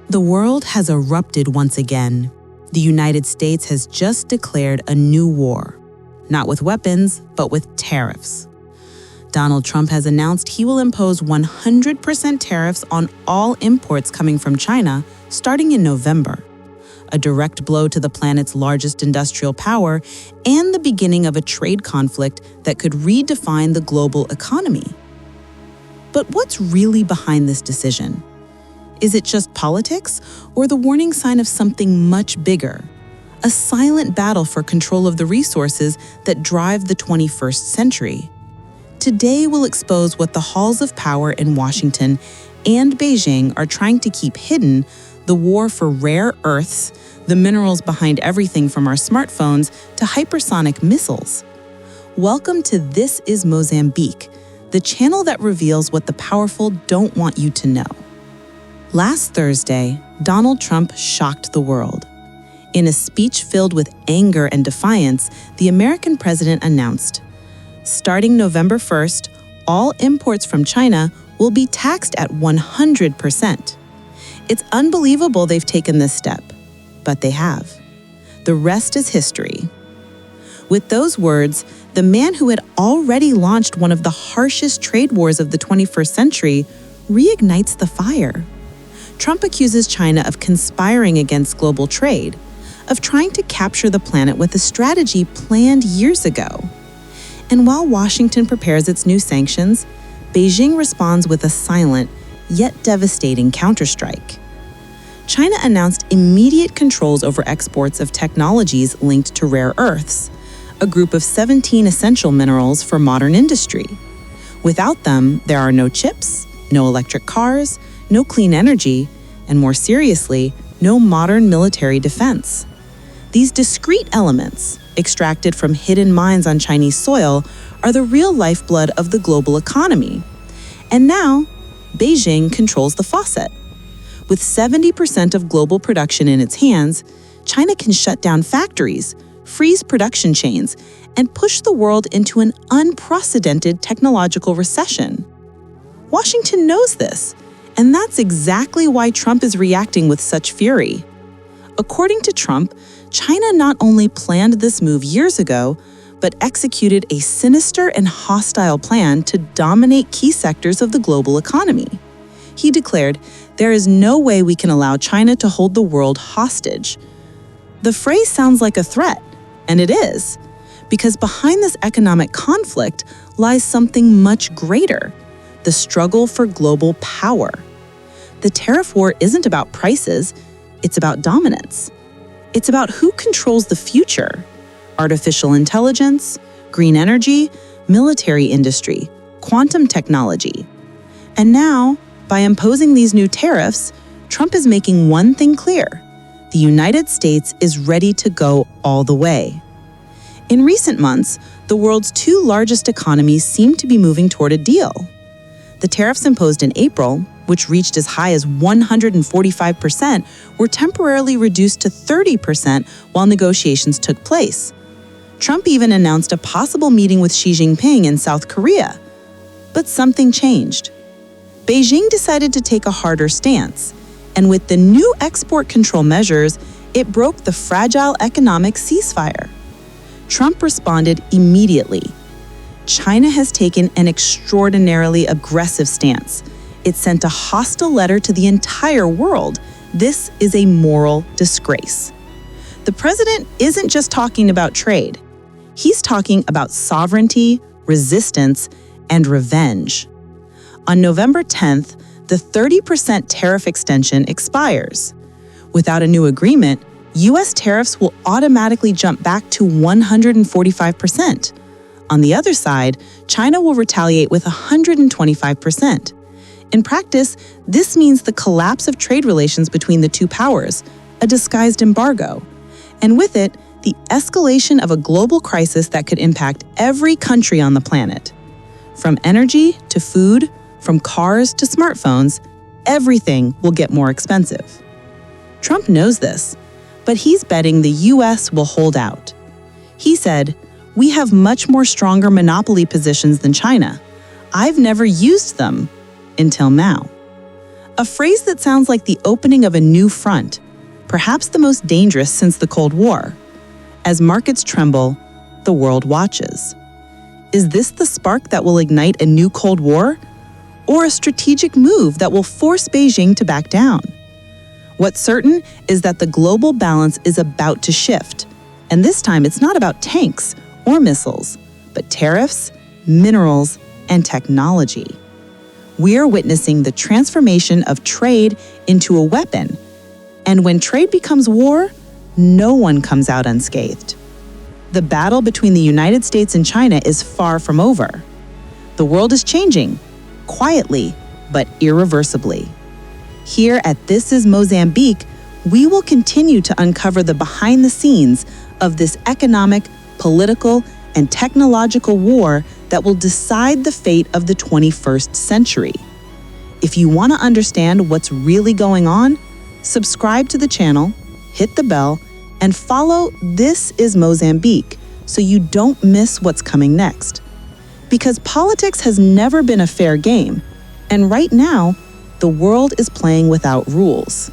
The world has erupted once again. The United States has just declared a new war, not with weapons, but with tariffs. Donald Trump has announced he will impose 100% tariffs on all imports coming from China starting in November, a direct blow to the planet's largest industrial power and the beginning of a trade conflict that could redefine the global economy. But what's really behind this decision? Is it just politics or the warning sign of something much bigger? A silent battle for control of the resources that drive the 21st century. Today we'll expose what the halls of power in Washington and Beijing are trying to keep hidden: the war for rare earths, the minerals behind everything from our smartphones to hypersonic missiles. Welcome to This is Mozambique, the channel that reveals what the powerful don't want you to know. Last Thursday, Donald Trump shocked the world. In a speech filled with anger and defiance, the American president announced, starting November 1st, all imports from China will be taxed at 100%. It's unbelievable they've taken this step, but they have. The rest is history. With those words, the man who had already launched one of the harshest trade wars of the 21st century reignites the fire. Trump accuses China of conspiring against global trade, of trying to capture the planet with a strategy planned years ago. And while Washington prepares its new sanctions, Beijing responds with a silent, yet devastating counterstrike. China announced immediate controls over exports of technologies linked to rare earths, a group of 17 essential minerals for modern industry. Without them, there are no chips, no electric cars, no clean energy, and more seriously, no modern military defense. These discrete elements, extracted from hidden mines on Chinese soil, are the real lifeblood of the global economy. And now, Beijing controls the faucet. With 70% of global production in its hands, China can shut down factories, freeze production chains, and push the world into an unprecedented technological recession. Washington knows this, and that's exactly why Trump is reacting with such fury. According to Trump, China not only planned this move years ago, but executed a sinister and hostile plan to dominate key sectors of the global economy. He declared, "There is no way we can allow China to hold the world hostage." The phrase sounds like a threat, and it is, because behind this economic conflict lies something much greater: the struggle for global power. The tariff war isn't about prices, it's about dominance. It's about who controls the future: artificial intelligence, green energy, military industry, quantum technology. And now, by imposing these new tariffs, Trump is making one thing clear: the United States is ready to go all the way. In recent months, the world's two largest economies seem to be moving toward a deal. The tariffs imposed in April, which reached as high as 145%, were temporarily reduced to 30% while negotiations took place. Trump even announced a possible meeting with Xi Jinping in South Korea. But something changed. Beijing decided to take a harder stance, and with the new export control measures, it broke the fragile economic ceasefire. Trump responded immediately. China has taken an extraordinarily aggressive stance. It sent a hostile letter to the entire world. This is a moral disgrace. The president isn't just talking about trade. He's talking about sovereignty, resistance, and revenge. On November 10th, the 30% tariff extension expires. Without a new agreement, U.S. tariffs will automatically jump back to 145%. On the other side, China will retaliate with 125%. In practice, this means the collapse of trade relations between the two powers, a disguised embargo, and with it, the escalation of a global crisis that could impact every country on the planet. From energy to food, from cars to smartphones, everything will get more expensive. Trump knows this, but he's betting the U.S. will hold out. He said, "We have much more stronger monopoly positions than China. I've never used them until now." A phrase that sounds like the opening of a new front, perhaps the most dangerous since the Cold War. As markets tremble, the world watches. Is this the spark that will ignite a new Cold War? Or a strategic move that will force Beijing to back down? What's certain is that the global balance is about to shift. And this time it's not about tanks or missiles, but tariffs, minerals, and technology. We are witnessing the transformation of trade into a weapon. And when trade becomes war, no one comes out unscathed. The battle between the United States and China is far from over. The world is changing, quietly but irreversibly. Here at This is Mozambique, we will continue to uncover the behind the scenes of this economic, political, and technological war that will decide the fate of the 21st century. If you want to understand what's really going on, subscribe to the channel, hit the bell, and follow This is Mozambique so you don't miss what's coming next. Because politics has never been a fair game, and right now, the world is playing without rules.